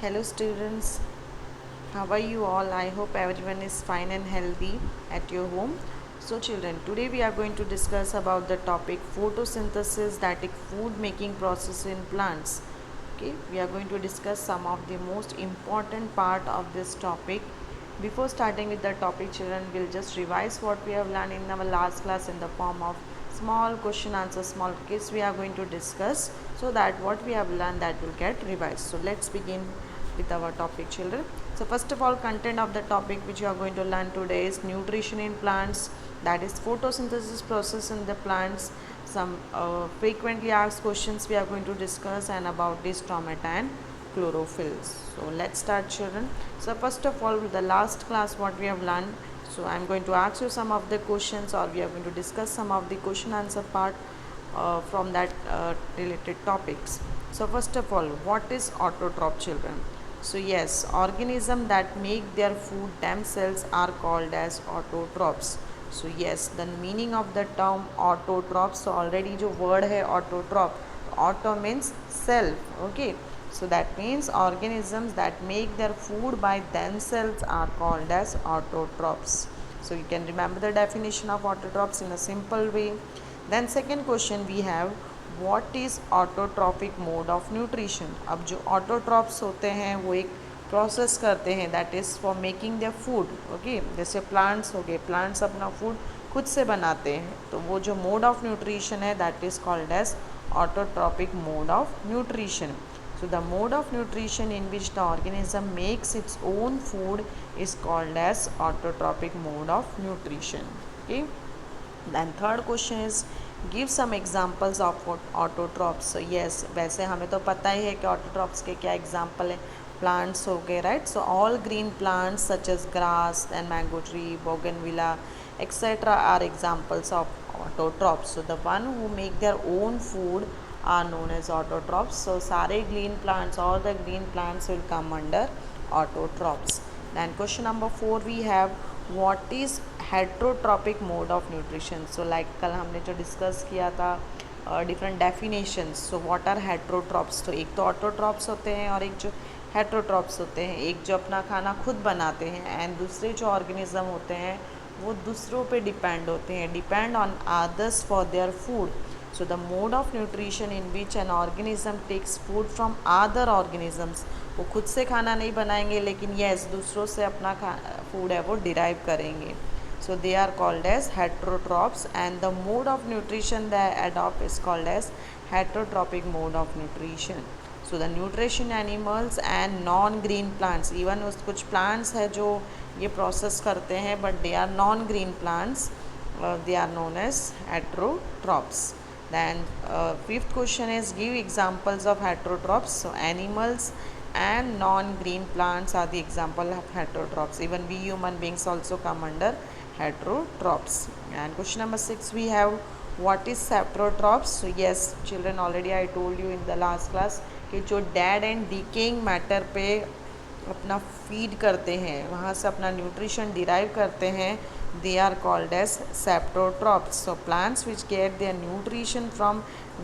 Hello students, how are you all? I hope everyone is fine and healthy at your home. So children, today we are going to discuss about the topic photosynthesis, that is food making process in plants. Okay, we are going to discuss some of the most important part of this topic. Before starting with the topic, children will just revise what we have learned in our last class in the form of small question answer, small case we are going to discuss, so that what we have learned that will get revised. So let's begin with our topic, children. So first of all, content of the topic which you are going to learn today is nutrition in plants, that is photosynthesis process in the plants, some frequently asked questions we are going to discuss, and about this stomata and chlorophylls. So let's start, children. So first of all, the last class what we have learned, so I'm going to ask you some of the questions, or we are going to discuss some of the question answer part from that related topics. So first of all, what is autotroph, children? So yes, organisms that make their food themselves are called as autotrophs. So yes, the meaning of the term autotroph, so already जो word है autotroph, auto means self, okay. So that means organisms that make their food by themselves are called as autotrophs. So you can remember the definition of autotrophs in a simple way. Then second question we have, what is autotrophic mode of nutrition? अब जो autotrophs होते हैं वो एक process करते हैं, that is for making their food, okay. जैसे plants हो गए, प्लांट्स अपना फूड खुद से बनाते हैं, तो वो जो मोड ऑफ न्यूट्रिशन है that is called as autotrophic mode of nutrition. So the mode of nutrition in which the organism makes its own food is called as autotrophic mode of nutrition. Okay. Then third question is, give some examples of autotrophs. So yes, वैसे हमें तो पता ही है कि autotrophs के क्या example है. Plants हो गए, right? So all green plants such as grass and mango tree, bougainvillea, etc. are examples of autotrophs. So the one who make their own food are known as autotrophs. So सारे green plants, all the green plants will come under autotrophs. Then question number 4 we have, what is heterotrophic mode of nutrition? So like कल हमने जो discuss किया था different definitions. So what are heterotrophs? तो एक तो autotrophs होते हैं और एक जो हेट्रोट्रॉप्स होते हैं. एक जो अपना खाना खुद बनाते हैं, एंड दूसरे जो ऑर्गेनिज्म होते हैं वो दूसरों पे डिपेंड होते हैं, depend on others for their food. So the mode of nutrition in which an organism takes food from other organisms, वो खुद से खाना नहीं बनाएंगे, लेकिन यस दूसरों से अपना फूड है वो डिराइव करेंगे. So they are called as heterotrophs, and the mode of nutrition they adopt is called as heterotrophic mode of nutrition. So the nutrition animals and non-green plants, even उस कुछ plants है जो ये process करते हैं, but they are non-green plants, they are known as heterotrophs. Then fifth question is, give examples of heterotrophs. So animals and non-green plants are the example of heterotrophs. Even we human beings also come under heterotrophs. And question number 6 we have, what is saprotrophs? So yes children, already I told you in the last class कि जो dead and decaying matter पे अपना feed करते हैं, वहाँ से अपना nutrition derive करते हैं, they are called as saprotrophs. So plants which get their nutrition from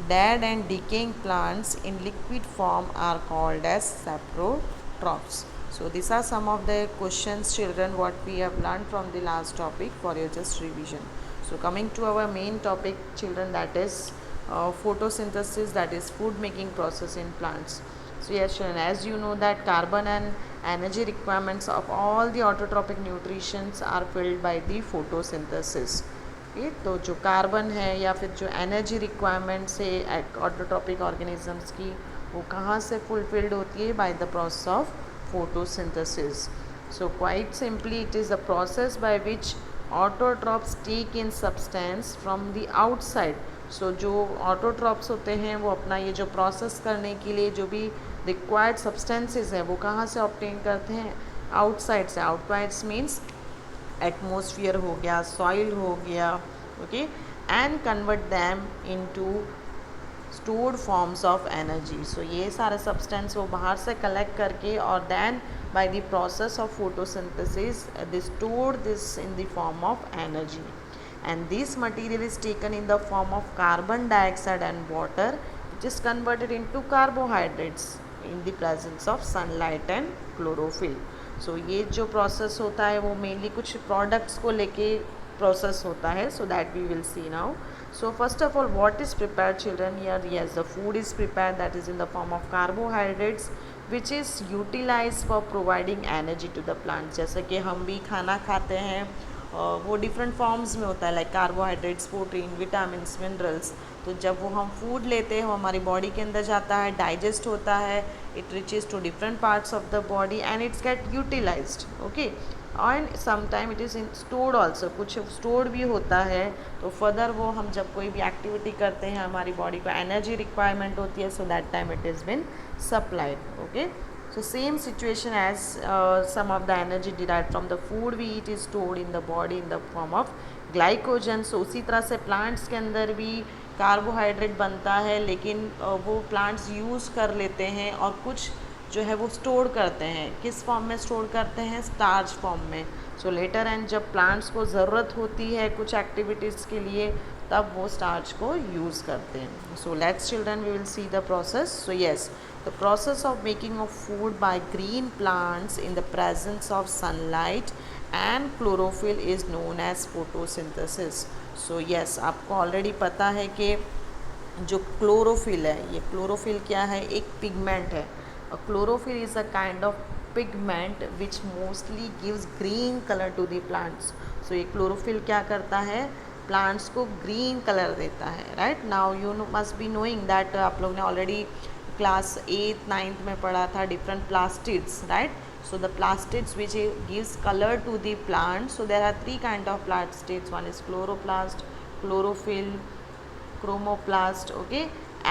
dead and decaying plants in liquid form are called as saprotrophs. So these are some of the questions, children, what we have learned from the last topic for your just revision. So coming to our main topic, children, that is photosynthesis, that is food making process in plants. So yes children, as you know that carbon and energy requirements of all the autotrophic nutritions are filled by the photosynthesis. Okay, तो जो carbon है या फिर जो energy requirements है autotrophic organisms की, वो कहाँ से फुलफिल्ड होती है? By the process of photosynthesis. So quite simply, it is the process by which autotrophs take in substance from the outside. So जो autotrophs होते हैं वो अपना ये जो प्रोसेस करने के लिए जो भी रिक्वायर्ड सब्सटेंसेस है वो कहाँ से ऑब्टेन करते हैं? आउटसाइड से. आउटसाइड्स मीन्स एटमोसफियर हो गया, सॉइल हो गया, okay, and convert them into stored forms of energy. So ये सारे सब्सटेंस वो बाहर से कलेक्ट करके और then by the process of photosynthesis they store this in the form of energy, and this material is taken in the form of carbon dioxide and water, which is converted into carbohydrates. In the presence of sunlight and chlorophyll. So ये जो process होता है वो mainly कुछ products को लेके process होता है, so that we will see now. So first of all, what is prepared, children? Here, yes, the food is prepared, that is in the form of carbohydrates, which is utilized for providing energy to the plants. जैसे कि हम भी खाना खाते हैं, वो different forms में होता है, like carbohydrates, protein, vitamins, minerals. तो जब वो हम फूड लेते हैं वो हमारी बॉडी के अंदर जाता है, डाइजेस्ट होता है, it reaches to different parts of the body and its get utilized, okay. And sometime it is stored also, कुछ स्टोर्ड भी होता है। तो फर्दर वो हम जब कोई भी एक्टिविटी करते हैं, हमारी बॉडी को एनर्जी रिक्वायरमेंट होती है, so that time it is been supplied, okay. So same situation as some of the energy derived from the food we eat is stored in the body in the form of glycogen. So उसी तरह से plants के अंदर भी carbohydrate बनता है, लेकिन वो plants यूज़ कर लेते हैं और कुछ जो है वो स्टोर करते हैं। किस फॉर्म में स्टोर करते हैं? स्टार्च फॉर्म में। सो लेटर एंड जब प्लांट्स को ज़रूरत होती है कुछ एक्टिविटीज़ के लिए, तब वो स्टार्च को यूज़ करते हैं। So let's children we will see the process. So yes, the process of making of food by green plants in the presence of sunlight and chlorophyll is known as photosynthesis. So yes, आपको already पता है कि जो chlorophyll है, ये chlorophyll क्या है? एक पिगमेंट है। Chlorophyll is a kind of pigment which mostly gives green colour to the plants. So ये क्लोरोफिल क्या करता है? प्लांट्स को ग्रीन कलर देता है, right. Now you must be knowing that आप लोग ने ऑलरेडी क्लास 8th 9th में पढ़ा था different plastids, right. So the plastids which gives colour to the plant. So there are 3 kind of plastids, one is chloroplast, chlorophyll, chromoplast, okay।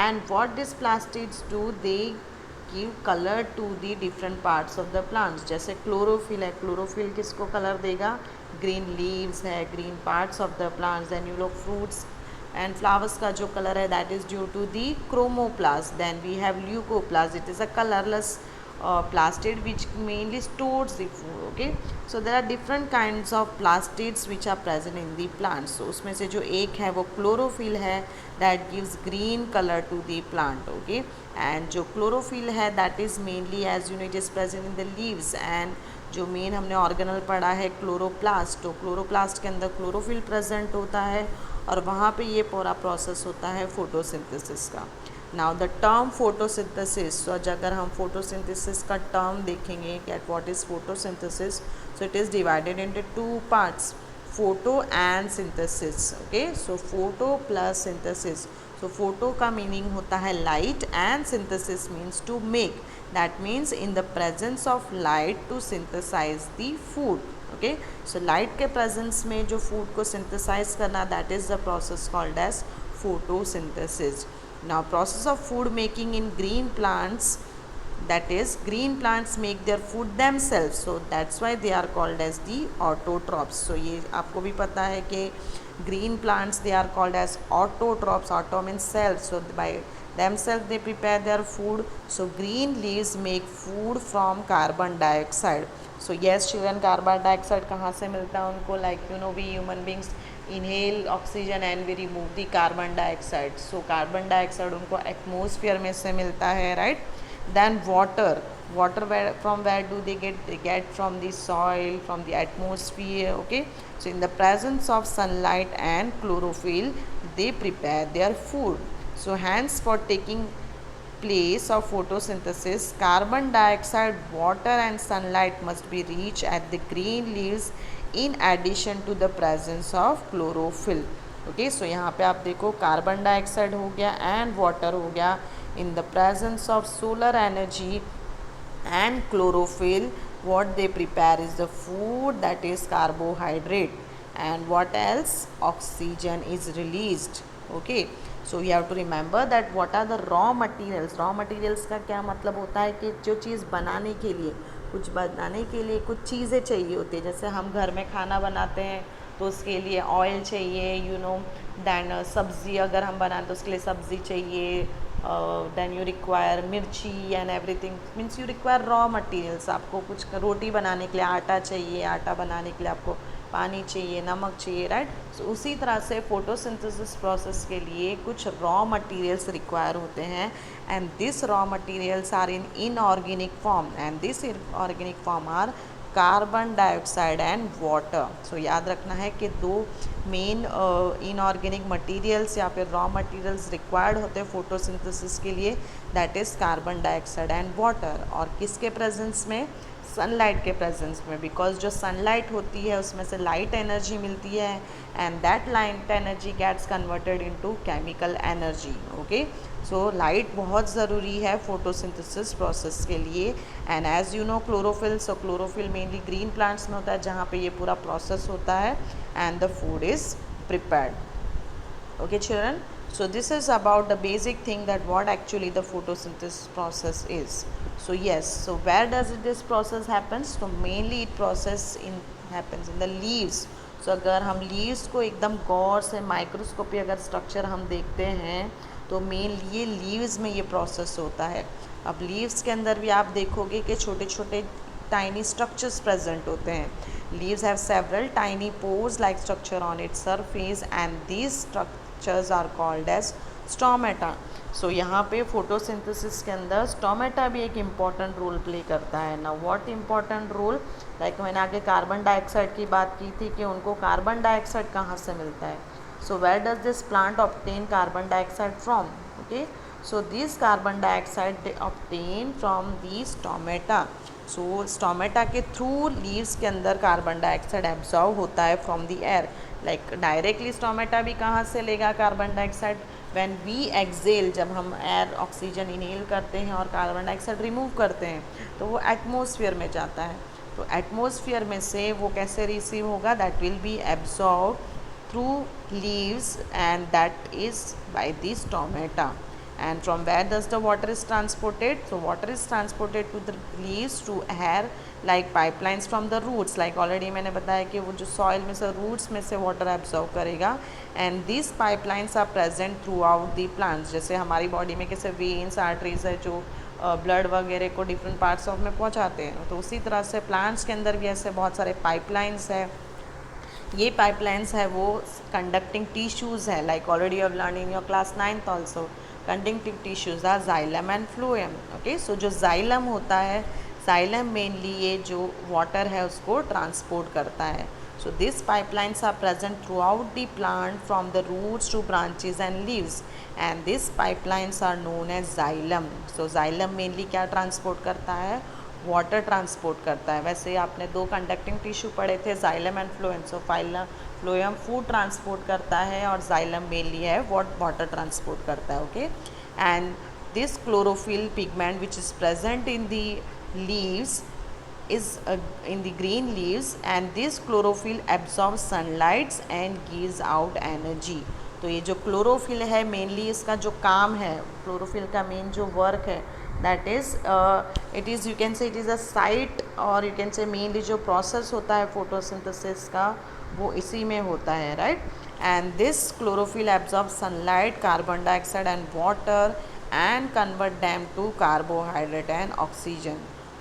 And what these plastids do, they give color to the different parts of the plants। जैसे chlorophyll है, chlorophyll किसको colour देगा? Green leaves है, green parts of the plants. Then you लोग fruits and flowers का जो colour है that is due to the chromoplast. Then we have leucoplast, it is a colourless plastid which mainly stores the food, okay। so there are different kinds of plastids which are present in the plants। so उसमें से जो एक है वो chlorophyll है, that gives green color to the plant, okay। and जो chlorophyll है that is mainly as you know it is present in the leaves। and जो मेन हमने ऑर्गेनल पढ़ा है क्लोरोप्लास्ट, तो क्लोरोप्लास्ट के अंदर क्लोरोफिल प्रेजेंट होता है और वहाँ पे ये पूरा प्रोसेस होता है फोटोसिंथेसिस का। Now the term photosynthesis, so अगर हम फोटोसिंथेसिस का टर्म देखेंगे कि what is photosynthesis, so it is divided into 2 parts, photo and synthesis, okay. So photo plus synthesis. So photo का मीनिंग होता है light and synthesis means to make, that means in the presence of light to synthesize the food, okay. So light के presence में जो food को synthesize करना, that is the process called as photosynthesis. Now process of food making in green plants, that is green plants make their food themselves, so that's why they are called as the autotrophs। so ये आपको भी पता है कि green plants they are called as autotrophs, auto means self, so by themselves they prepare their food। so green leaves make food from carbon dioxide। so yes children, carbon dioxide कहाँ से मिलता है उनको? like you know we human beings inhale oxygen and we remove the carbon dioxide। so carbon dioxide उनको atmosphere में से मिलता है, right। then water from where do they get from the soil, from the atmosphere, okay। so in the presence of sunlight and chlorophyll they prepare their food। so hence for taking place of photosynthesis, carbon dioxide, water and sunlight must be reached at the green leaves in addition to the presence of chlorophyll, okay। so यहाँ पे आप देखो carbon dioxide हो गया and water हो गया, in the presence of solar energy and chlorophyll what they prepare is the food, that is carbohydrate, and what else? oxygen is released, okay। so you have to remember that what are the raw materials। raw materials का क्या मतलब होता है कि जो चीज़ बनाने के लिए, कुछ बनाने के लिए कुछ चीज़ें चाहिए होती है। जैसे हम घर में खाना बनाते हैं तो उसके लिए ऑयल चाहिए, यू नो। दैन सब्ज़ी अगर हम बनाते तो उसके लिए सब्ज़ी चाहिए। देन यू रिक्वायर मिर्ची and everything, means you require raw materials. आपको कुछ रोटी बनाने के लिए आटा चाहिए, आटा बनाने के लिए आपको पानी चाहिए, नमक चाहिए, राइट। सो उसी तरह से फोटोसिंथेसिस प्रोसेस के लिए कुछ रॉ मटेरियल्स रिक्वायर होते हैं, and this raw materials are in inorganic form, and this organic form are carbon dioxide and water. So याद रखना है कि दो मेन इनऑर्गेनिक मटेरियल्स या फिर रॉ मटेरियल्स रिक्वायर्ड होते हैं फोटोसिंथेसिस के लिए, that is carbon dioxide and water. और किसके प्रेजेंस में? सनलाइट के प्रेजेंस में, बिकॉज जो सनलाइट होती है उसमें से लाइट एनर्जी मिलती है, and that light energy gets converted into chemical energy. Okay, so light बहुत ज़रूरी है फोटोसिंथेसिस प्रोसेस के लिए। And as you know chlorophyll, so chlorophyll mainly green plants में होता है जहाँ पे ये पूरा प्रोसेस होता है and the food is prepared. Okay children, so this is about the basic thing that what actually the photosynthesis process is. So yes, so where does this process happens? So mainly it process in happens in the leaves. So अगर हम leaves को एकदम गौर से microscopy अगर structure हम देखते हैं तो मेनली ये leaves में ये प्रोसेस होता है। अब leaves के अंदर भी आप देखोगे कि छोटे छोटे tiny structures present होते हैं. Leaves have several tiny pores like structure on its surface, and these structures are called as stomata. So यहाँ पे photosynthesis के अंदर stomata भी एक important रोल प्ले करता है ना. what important role? लाइक मैंने आगे कार्बन डाइऑक्साइड की बात की थी कि उनको कार्बन डाइऑक्साइड कहाँ से मिलता है. So where does this plant obtain carbon dioxide from? Okay, so this carbon dioxide they obtain from the stomata. So stomata के थ्रू लीव्स के अंदर कार्बन डाइऑक्साइड एब्जॉर्व होता है from the air. Like directly stomata भी कहाँ से लेगा carbon dioxide? When we exhale, जब हम एयर ऑक्सीजन इनहेल करते हैं और कार्बन डाइऑक्साइड रिमूव करते हैं तो वो एटमॉस्फेयर में जाता है. तो एटमॉस्फेयर में से वो कैसे रिसीव होगा? That will be absorb through leaves, and that is by the stomata. And from where does the water is transported? So water is transported to the leaves through air like pipelines from the roots. Like already मैंने बताया कि वो जो soil में से roots में से water absorb करेगा, and these pipelines are present throughout the plants. जैसे हमारी body में कैसे veins, arteries है जो ब्लड वगैरह को डिफरेंट पार्ट्स ऑफ में पहुंचाते हैं, तो उसी तरह से प्लांट्स के अंदर भी ऐसे बहुत सारे पाइपलाइंस है. ये पाइपलाइंस है वो कंडक्टिंग टिश्यूज़ है. Like already you have learn in your class 9th also. Conducting tissues are xylem and phloem. Okay, so जो जाइलम होता है, जाइलम मेनली ये जो वाटर है उसको ट्रांसपोर्ट करता है. So this pipelines are present throughout the plant from the roots to branches and leaves, and this pipelines are known as xylem. So xylem mainly क्या transport करता है? Water transport करता है. वैसे आपने दो कंडक्टिंग टिश्यू पढ़े थे, xylem and phloem. So phloem food transport करता है और जाइलम मेनली है वाटर ट्रांसपोर्ट करता है. Okay, and this chlorophyll pigment which is present in the leaves is in the green leaves, and this chlorophyll absorbs sunlight and gives out energy. तो ये जो chlorophyll है मेनली इसका जो काम है, क्लोरोफिल का मेन जो वर्क है, that is it is you can say it is a site, और यू कैन से मेनली जो प्रोसेस होता है फोटोसिंथेसिस का वो इसी में होता है, right. And this chlorophyll absorb sunlight, carbon dioxide and water and convert them to carbohydrate and oxygen.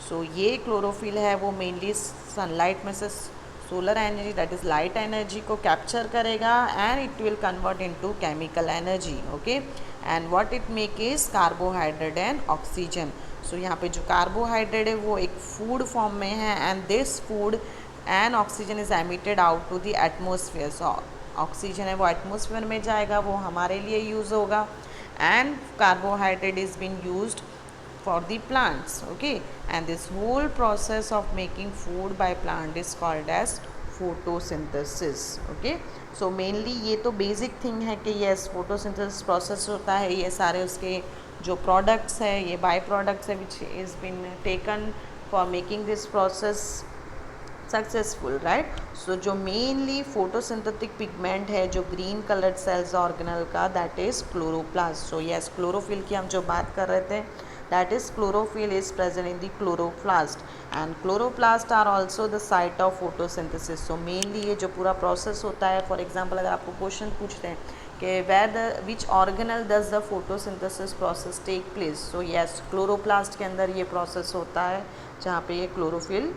So ये क्लोरोफिल है वो मेनली सनलाइट में से solar energy, that is light energy को कैप्चर करेगा, and it will convert into chemical energy. Okay, and what it make is carbohydrate and oxygen. So यहाँ पे जो कार्बोहाइड्रेट है वो एक फूड फॉर्म में है, and this food and oxygen is emitted out to the atmosphere. So oxygen है वो एटमोसफियर में जाएगा, वो हमारे लिए यूज़ होगा, and carbohydrate is been used for the plants. Okay, and this whole process of making food by plant is called as photosynthesis. Okay, so mainly ये तो basic thing है कि yes photosynthesis process होता है, ये सारे उसके जो products है ये by products है which is been taken for making this process successful, right. So जो मेनली फोटोसिंथेटिक पिगमेंट है जो ग्रीन कलर्ड सेल्स ऑर्गेनल का, that is chloroplast. So yes, chlorophyll की हम जो बात कर रहे थे, that is chlorophyll is present in the chloroplast, and chloroplast are also the site of photosynthesis. so mainly ये जो पूरा process होता है, for example अगर आपको क्वेश्चन पूछते हैं कि where the which organelle does the photosynthesis process take place, so yes chloroplast के अंदर ये process होता है जहाँ पे ये chlorophyll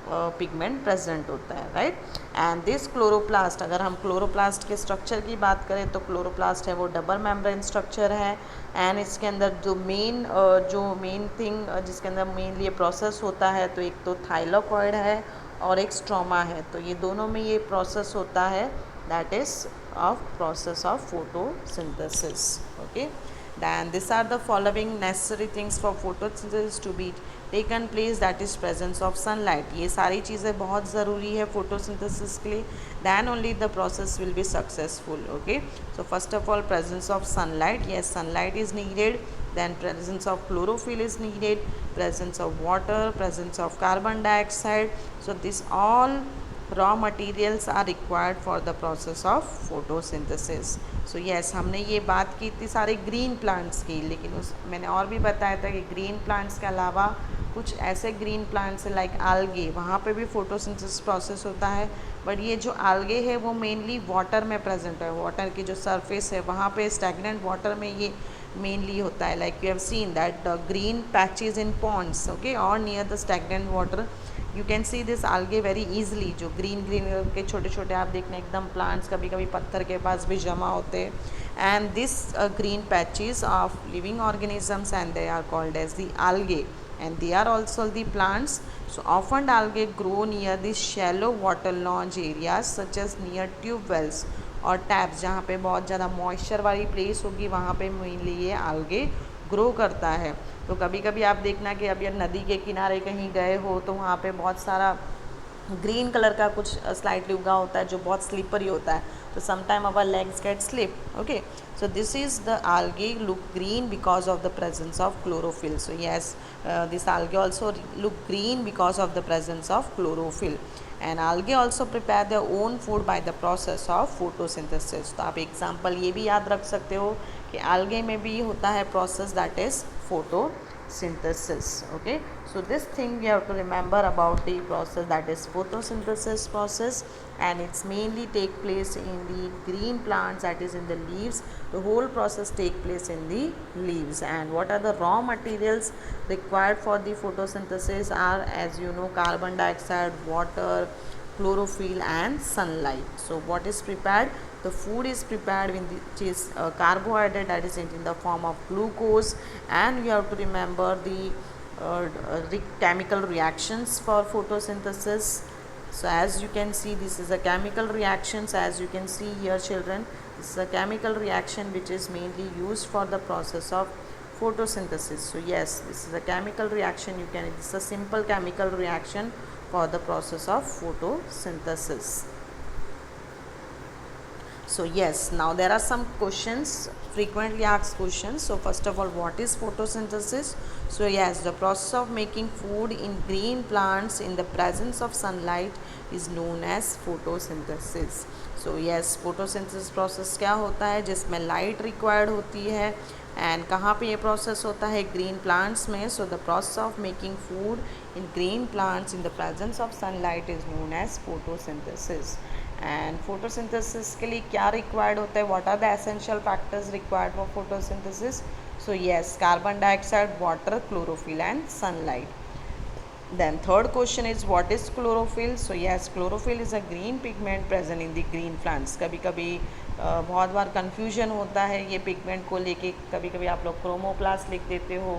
पिगमेंट प्रेजेंट होता है, राइट। एंड दिस क्लोरोप्लास्ट, अगर हम क्लोरोप्लास्ट के स्ट्रक्चर की बात करें तो क्लोरोप्लास्ट है वो डबल मेम्ब्रेन स्ट्रक्चर है। एंड इसके अंदर जो मेन थिंग जिसके अंदर मेनली ये प्रोसेस होता है, तो एक तो थाइलाकॉइड है और एक स्ट्रोमा है, तो ये दोनों में ये प्रोसेस होता है, that is of process of photosynthesis. Okay, then these are the following necessary things for photosynthesis to be taken place, that is presence of sunlight। ये सारी चीज़ें बहुत ज़रूरी है photosynthesis के लिए, then only the process will be successful। okay, so first of all presence of sunlight, yes sunlight is needed, then presence of chlorophyll is needed, presence of water, presence of carbon dioxide, so this all raw materials are required for the process of photosynthesis। so yes, हमने ये बात की इतनी सारे green plants की, लेकिन उस मैंने और भी बताया था कि ग्रीन प्लांट्स के अलावा कुछ ऐसे ग्रीन प्लांट्स हैं लाइक आल्गे, वहाँ पे भी फोटोसिंथेसिस प्रोसेस होता है, बट ये जो आल्गे है वो मेनली वाटर में प्रेजेंट है, वाटर की जो सरफेस है वहाँ पे स्टैग्नेंट वाटर में ये मेनली होता है, like you have seen that green patches in ponds, okay, और near the stagnant water you can see this algae very easily. जो ग्रीन ग्रीन के छोटे छोटे आप देखना एकदम प्लांट्स कभी कभी पत्थर के पास भी जमा होते हैं, and this green patches of living organisms and they are called as the algae, and they are also the plants। so often algae grow near the shallow water lounge areas such as near tube wells और taps, जहाँ पे बहुत ज़्यादा moisture वाली place होगी वहाँ पे mainly ये आल्गे ग्रो करता है। तो कभी कभी आप देखना कि अब ये नदी के किनारे कहीं गए हो तो वहाँ पे बहुत सारा ग्रीन कलर का कुछ स्लाइटली उगा होता है जो बहुत स्लिपरी होता है, तो sometime our legs get slip. Okay, so this is the algae look green because of the presence of chlorophyll। so yes, this algae also look green because of the presence of chlorophyll, and algae also prepare their own food by the process of photosynthesis। तो आप example ये भी याद रख सकते हो कि algae में भी होता है process that is photosynthesis। okay, so this thing we have to remember about the process, that is photosynthesis process, and it's mainly take place in the green plants, that is in the leaves, the whole process take place in the leaves। and what are the raw materials required for the photosynthesis are, as you know, carbon dioxide, water, chlorophyll and sunlight। so what is prepared, the food is prepared with which is carbohydrate, that is in the form of glucose, and you have to remember the chemical reactions for photosynthesis। so as you can see, this is a chemical reactions, as you can see here children, this is a chemical reaction which is mainly used for the process of photosynthesis। so yes, this is a chemical reaction, you can, it's a simple chemical reaction for the process of photosynthesis। so yes, now there are some questions, frequently asked questions। so first of all, what is photosynthesis? so yes, the process of making food in green plants in the presence of sunlight is known as photosynthesis। so yes, photosynthesis process क्या होता है, जिसमें light required होती है, and कहाँ पे ये process होता है, ग्रीन प्लांट्स में। So the process of making food in green plants in the presence of sunlight is known as photosynthesis. And photosynthesis के लिए क्या रिक्वायर्ड होता है, what are the essential factors required for photosynthesis? So yes, carbon dioxide, water, chlorophyll and sunlight. Then third question is what is chlorophyll? so yes, chlorophyll is a green pigment present in the green plants। कभी कभी बहुत बार confusion होता है ये pigment को लेके, कभी कभी आप लोग chromoplast लिख देते हो,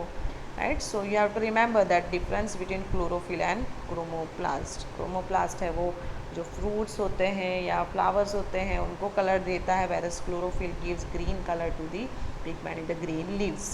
right? so you have to remember that difference between chlorophyll and chromoplast। chromoplast है वो जो fruits होते हैं या flowers होते हैं उनको color देता है, whereas chlorophyll gives green color to the pigment in the green leaves।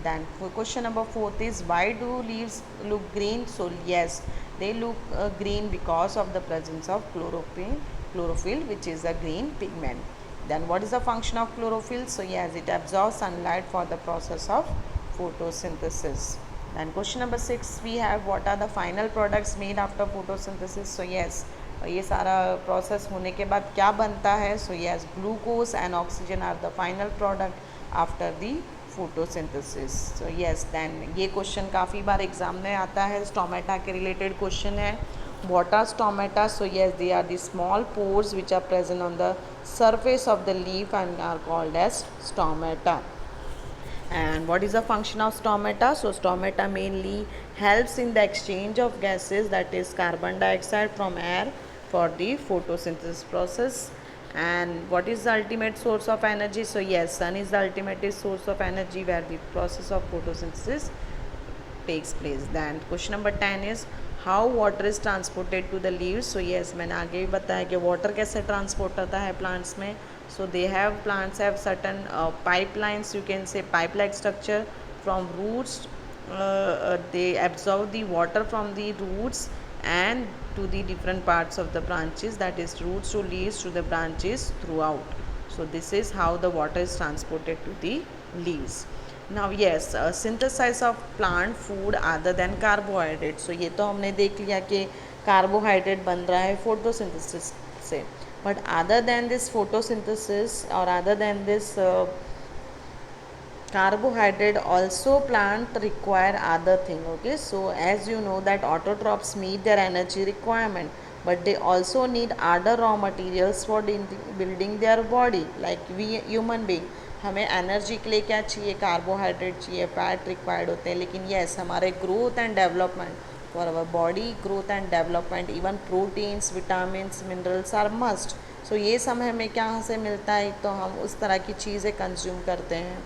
Then for question number 4 is why do leaves look green? so yes, they look green because of the presence of chlorophyll which is a green pigment। then what is the function of chlorophyll? so yes, it absorbs sunlight for the process of photosynthesis। then question number 6 we have what are the final products made after photosynthesis? so yes, ये सारा process होने के बाद क्या बनता है? so yes, glucose and oxygen are the final product after the photosynthesis. So yes, then ये question काफ़ी बार एग्जाम में आता है, स्टोमेटा के रिलेटेड क्वेश्चन है। What are stomata? So yes, they are the small pores which are present on the surface of the leaf and are called as stomata। And what is the function of stomata? So stomata mainly helps in the exchange of gases, that is carbon dioxide from air, for the photosynthesis process. And what is the ultimate source of energy? So yes, sun is the ultimate source of energy where the process of photosynthesis takes place. Then question number 10 is how water is transported to the leaves. So yes, मैंने आगे भी बताया कि water कैसे transport होता है plants में. So they have, plants have certain pipelines, you can say pipe like structure from roots. They absorb the water from the roots and to the different parts of the branches, that is roots to leaves to the branches throughout. So this is how the water is transported to the leaves. Now yes, synthesize of plant food other than carbohydrate. So ये तो हमने देख लिया कि carbohydrate बन रहा है photosynthesis से, but other than this photosynthesis और other than this carbohydrate also plant require other thing. Okay, so as you know that autotrophs meet their energy requirement, but they also need other raw materials for building their body. Like we human being, हमें energy के लिए क्या चाहिए? Carbohydrate चाहिए, fat required होते हैं. लेकिन yes, हमारे growth and development, for our body growth and development, even proteins, vitamins, minerals are must. So ये सब हमें कहाँ से मिलता है? तो हम उस तरह की चीज़ें कंज्यूम करते हैं.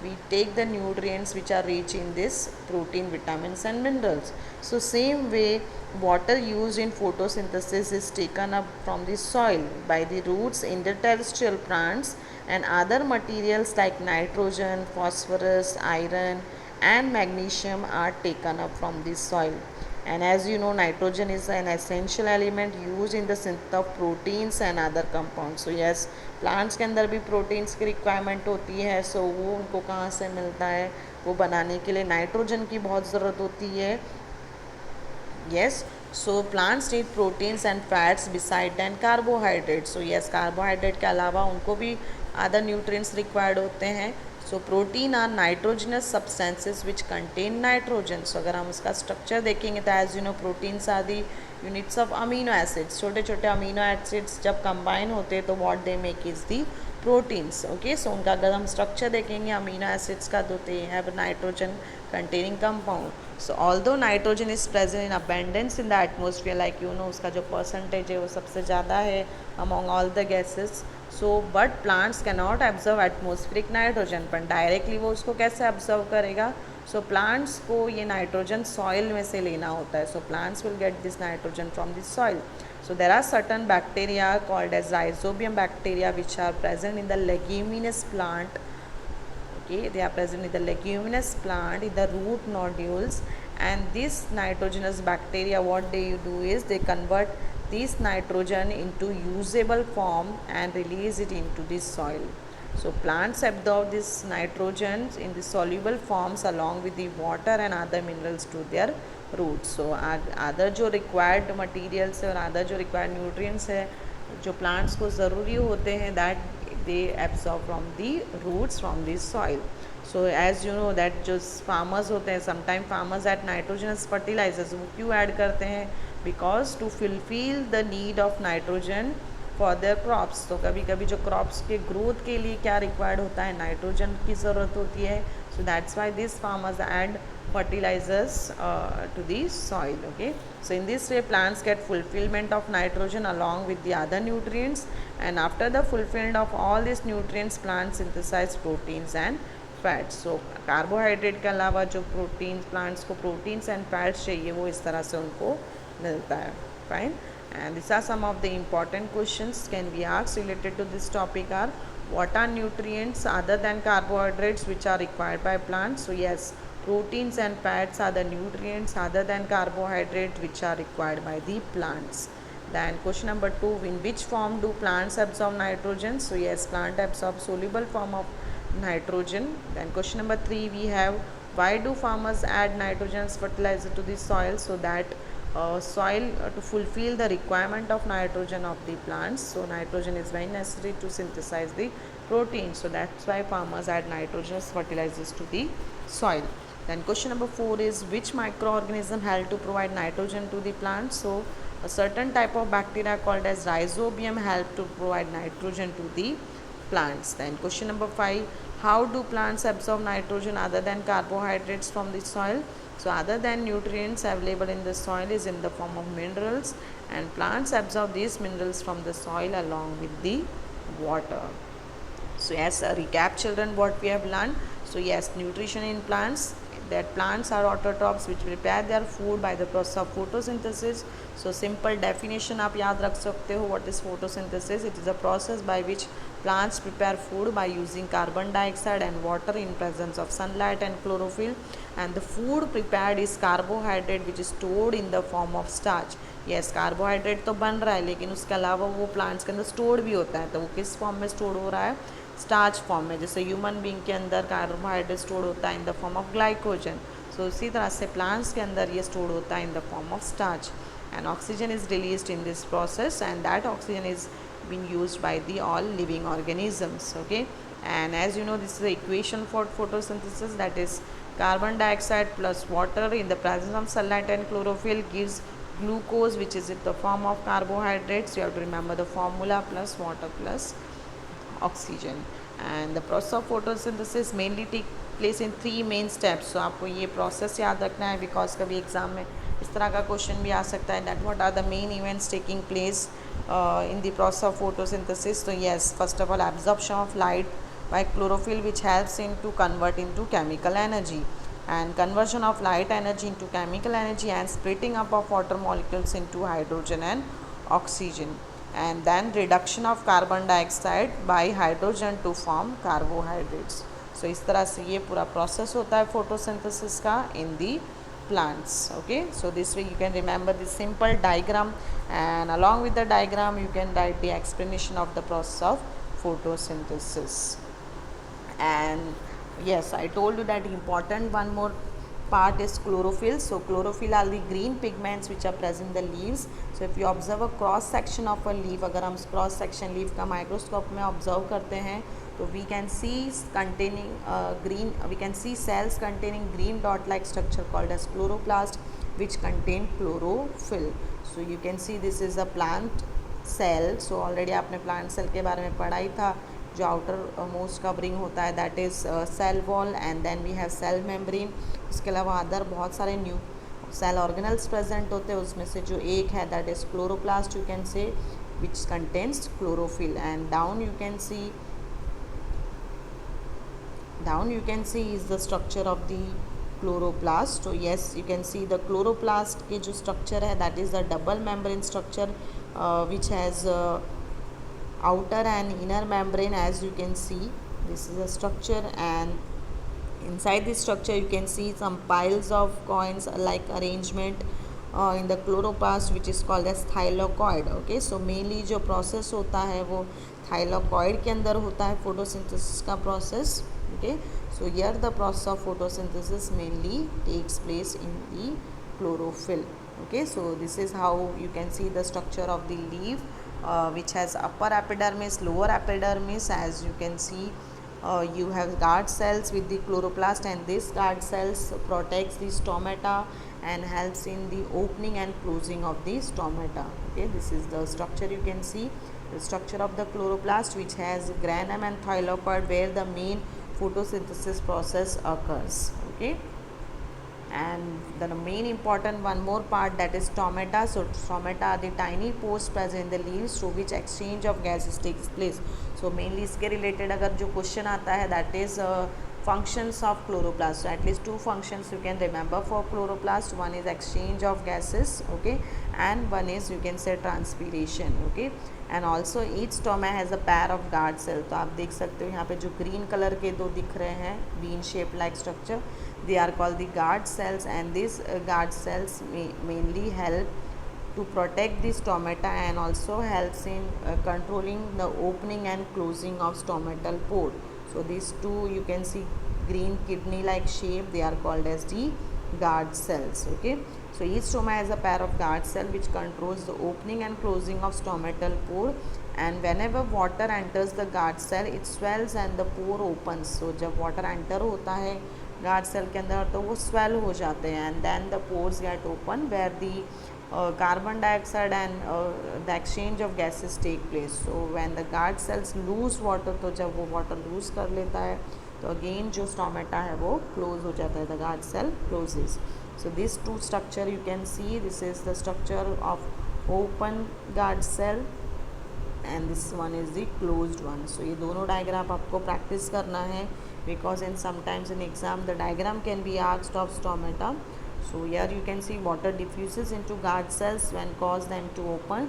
We take the nutrients which are rich in this protein, vitamins and minerals. So same way, water used in photosynthesis is taken up from the soil by the roots in the terrestrial plants, and other materials like nitrogen, phosphorus, iron and magnesium are taken up from the soil. And as you know, nitrogen is an essential element used in the synthesis of proteins and other compounds. So yes, plants के अंदर भी proteins की requirement होती है. सो वो उनको कहाँ से मिलता है? वो बनाने के लिए नाइट्रोजन की बहुत ज़रूरत होती है. yes, so plants need proteins and fats beside than carbohydrates. So yes, carbohydrate के अलावा उनको भी अदर न्यूट्रिएंट्स रिक्वायर्ड होते हैं. So protein are nitrogenous substances which contain nitrogen. So अगर हम उसका स्ट्रक्चर देखेंगे तो as you know, proteins are the units of amino acids. छोटे छोटे अमीनो एसिड्स जब कंबाइन होते हैं तो what they make is the proteins. Okay, so उनका अगर हम स्ट्रक्चर देखेंगे अमीनो एसिड्स का, तो they have nitrogen containing compound. So although nitrogen is present in abundance in the atmosphere, like you know, उसका जो परसेंटेज है वो सबसे ज़्यादा है among all the gases. So but plants can not एब्जर्व atmospheric nitrogen, पर डायरेक्टली वो उसको कैसे ऑब्जर्व करेगा? सो प्लांट्स को ये नाइट्रोजन सॉइल में से लेना होता है. So plants will get this nitrogen from this soil. So there are certain bacteria called as rhizobium bacteria which are present in the leguminous plant. Okay, they are present in the leguminous plant in the root nodules, and this nitrogenous bacteria, what they do is they convert this nitrogen into usable form and release it into the soil. So plants absorb this nitrogen in the soluble forms along with the water and other minerals to their roots. So other जो required materials है और other जो required nutrients है जो plants को ज़रूरी होते हैं, that they absorb from the roots from the soil. So as you know that जो फार्मर्स होते हैं, sometime farmers at nitrogenous fertilizers, वो क्यों ऐड करते हैं? Because to fulfil the need of nitrogen for their crops. तो कभी कभी जो क्रॉप्स के ग्रोथ के लिए क्या रिक्वायर्ड होता है? नाइट्रोजन की ज़रूरत होती है. So that's why this farmers add fertilizers to the soil. Okay, so in this way plants get fulfillment of nitrogen along with the other nutrients, and after the fulfillment of all these nutrients, plants synthesize proteins and fats. So carbohydrate के अलावा जो proteins, plants को proteins and fats चाहिए, वो इस तरह से उनको मिलता है. Fine, and these are some of the important questions can be asked related to this topic are: what are nutrients other than carbohydrates which are required by plants? So yes, proteins and fats are the nutrients other than carbohydrate which are required by the plants. Then question number 2, in which form do plants absorb nitrogen? So yes, plant absorb soluble form of nitrogen. Then question number 3, we have why do farmers add nitrogen fertilizer to the soil? So that soil to fulfill the requirement of nitrogen of the plants. So nitrogen is very necessary to synthesize the protein. So that's why farmers add nitrogen fertilizers to the soil. Then question number 4 is which microorganism help to provide nitrogen to the plant? So a certain type of bacteria called as rhizobium help to provide nitrogen to the plants. Then question number 5, How do plants absorb nitrogen other than carbohydrates from the soil? So other than nutrients available in the soil is in the form of minerals, and plants absorb these minerals from the soil along with the water. So as a recap children, what we have learned, so yes, nutrition in plants, that plants are autotrophs which prepare their food by the process of photosynthesis. So simple definition आप याद रख सकते हो, what is photosynthesis? It is a process by which plants prepare food by using carbon dioxide and water in presence of sunlight and chlorophyll, and the food prepared is carbohydrate which is stored in the form of starch. Yes carbohydrate तो बन रहा है लेकिन उसके अलावा वो plants के अंदर स्टोर भी होता है, तो वो किस फॉर्म में स्टोर हो रहा है? स्टार्च फॉर्म में. जैसे ह्यूमन बींग के अंदर कार्बोहाइड्रेट स्टोर होता है in the form of glycogen, so इसी तरह से प्लांट्स के अंदर ये स्टोर होता है in the form of starch. And oxygen is released in this process, and that oxygen is being used by the all living organisms. Okay, and as you know, this is the equation for photosynthesis, that is carbon dioxide plus water in the presence of sunlight and chlorophyll gives glucose, which is in the form of carbohydrates. You have to remember the formula, plus water plus oxygen. And the process of photosynthesis mainly take place in 3 main steps. So आपको ये process याद रखना है, because कभी exam में इस तरह का क्वेश्चन भी आ सकता है, that what are the main events taking place in the process of photosynthesis. So yes, first of all, absorption of light by chlorophyll, which helps in to convert into chemical energy, and conversion of light energy into chemical energy, and splitting up of water molecules into hydrogen and oxygen, and then reduction of carbon dioxide by hydrogen to form carbohydrates. So इस तरह से ये पूरा process होता है photosynthesis का in the plants. Okay, so this way you can remember this simple diagram, and along with the diagram you can write the explanation of the process of photosynthesis. And yes, I told you that important one more part is chlorophyll. So chlorophyll are the green pigments which are present in the leaves. So if you observe a cross section of a leaf, अगर हम cross section leaf का microscope में observe करते हैं, तो we can see containing green, we can see cells containing green dot like structure called as chloroplast, which contain chlorophyll. So you can see this is a plant cell. So already आपने plant cell के बारे में पढ़ा ही था. जो outer most covering होता है that is cell wall, and then we have cell membrane. इसके अलावा अदर बहुत सारे न्यू सेल ऑर्गेनल्स प्रेजेंट होते हैं, उसमें से जो एक है that is chloroplast, you can say, which contains chlorophyll. And down you can see is the structure of the chloroplast. तो yes, you can see the chloroplast के जो स्ट्रक्चर है that is the double membrane structure which has outer and inner membrane. As you can see, this is a structure, and inside this structure you can see some piles of coins like arrangement in the chloroplast, which is called as thylakoid. Okay, so mainly जो process होता है वो thylakoid के अंदर होता है photosynthesis का process. Okay, so here the process of photosynthesis mainly takes place in the chlorophyll. Okay, so this is how you can see the structure of the leaf, which has upper epidermis, lower epidermis. As you can see, you have guard cells with the chloroplast, and this guard cells protects the stomata and helps in the opening and closing of the stomata. Okay, this is the structure. You can see the structure of the chloroplast, which has granum and thylakoid, where the main photosynthesis process occurs. Okay, and the main important one more part, that is stomata. So stomata are the tiny pores present in the leaves through which exchange of gases takes place. So mainly इसके related अगर जो question आता है that is functions of chloroplast. So at least 2 functions you can remember for chloroplast. One is exchange of gases, okay, and one is you can say transpiration. Okay, and also each stoma has a pair of guard cell. तो आप देख सकते हो यहाँ पे जो green color के 2 दिख रहे हैं bean shape like structure, they are called the guard cells, and these guard cells mainly help to protect the stomata and also helps in controlling the opening and closing of stomatal pore. So these 2 you can see green kidney like shape, they are called as the guard cells. Okay, so each stoma has a pair of guard cell which controls the opening and closing of stomatal pore, and whenever water enters the guard cell it swells and the pore opens. So जब water enter होता है guard cell के अंदर तो वो swell हो जाते हैं, and then the pores get open where the carbon dioxide and the exchange of gases take place. So when the guard cells lose water, तो जब वो water lose कर लेता है तो अगेन जो स्टोमेटा है वो क्लोज हो जाता है, the guard cell closes. So these two structure you can see, this is the structure of open guard cell and this one is the closed one. So ये दोनों डायग्राम आपको practice करना है because in sometimes in exam the diagram can be asked of stomata. So here you can see water diffuses into guard cells when cause them to open,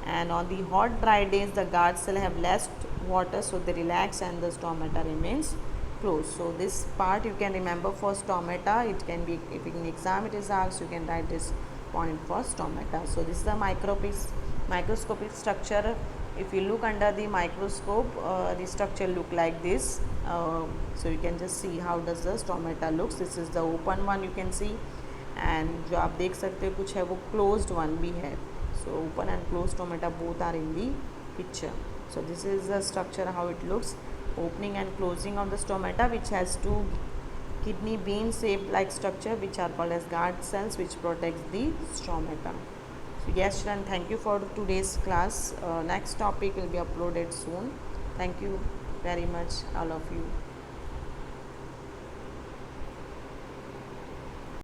and on the hot dry days the guard cell have less water, so they relax and the stomata remains closed. So this part you can remember for stomata. It can be, if in exam it is asked, you can write this point for stomata. So this is the microscopic structure. If you look under the microscope, the structure look like this. So you can just see how does the stomata looks. This is the open one you can see, and जो आप देख सकते हो कुछ है वो closed one भी है. So open and closed stomata both are in the picture. So this is the structure how it looks. Opening and closing of the stomata, which has two kidney bean shaped like structure which are called as guard cells, which protects the stomata. So yes children, thank you for today's class. Next topic will be uploaded soon. Thank you very much all of you.